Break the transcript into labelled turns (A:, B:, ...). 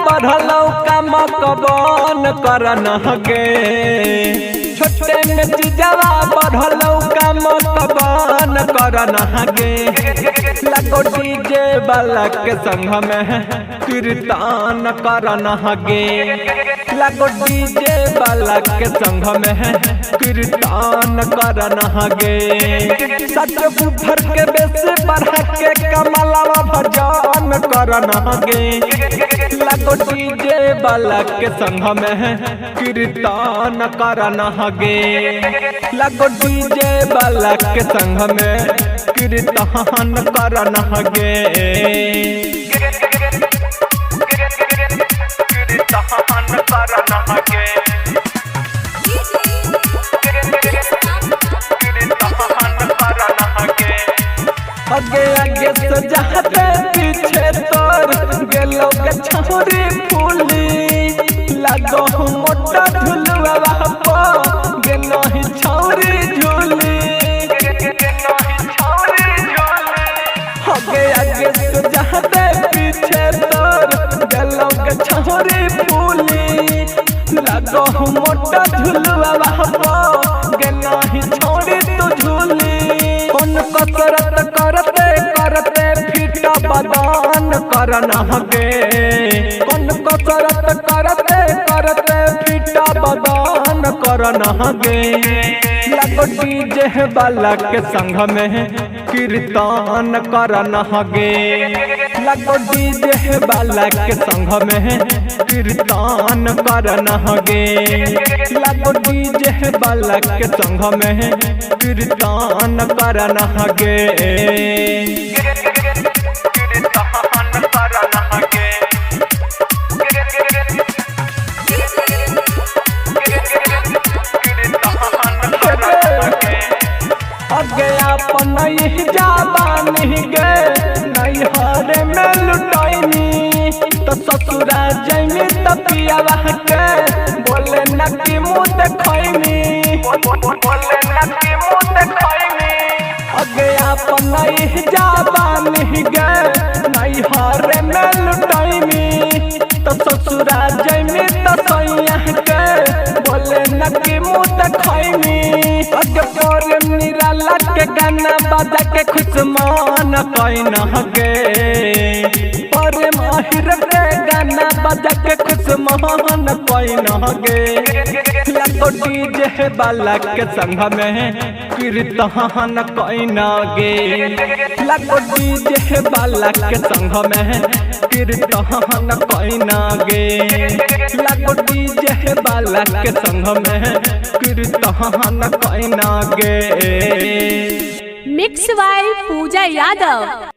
A: बढ़लौ काम कबन करन गे छोटे में चीजवा बढ़लौ काम कबन करन गे लगो डीजे वाला के संग में कीर्तन करन गे लगो डीजे वाला के संग में कीर्तन करन गे सच बुधर के बेस बढ़ा के कमलवा भजन करन गे लगो डीजे वाला के संग में कीर्तन करन गे लगो डीजे वाला के संग में कीर्तन करन गे आगे आगे से जाते पीछे तोर गेलो के छौरी फूली लगो मोटा झुलवा पो गेलो ही छौरी झूली आगे आगे से जाते पीछे तोर गेलो के छौरी फूली लगो मोटा झुलवा पो गेलो ही छौरी तू झूली कौन कसरत करते करते फीटा बदान करन गे कौन कसरत करते करते फीटा बदान करन गे लगो डीजे वाला के संग में कीर्तन करन गे लगो डीजे वाला के संग में कीर्तन करन गे लगो डीजे वाला के संग में कीर्तन करन गे आगे अपन जाबानी गे नैहर में लुटैनी तो ससुरा जैनी तो पियावा के बोले न कि मुँह देखैनी आगे अपन जाबानी गे नैहर में लुटैनी तो ससुरा जैनी तो सैया के बोले न कि मुँह देखैनी आगे पर निराला के गाना बजा के खुश मान कैन गे पर माहिर के गाना बजा के खुश मान कैन गे लगो डीजे वाला के संग में कीर्तन कैन गे लगो डीजे वाला के संग में कीर्तन कैन गे लगो डीजे वाला के संग में कीर्तन कैन गे
B: मिक्स बाय पूजा यादव।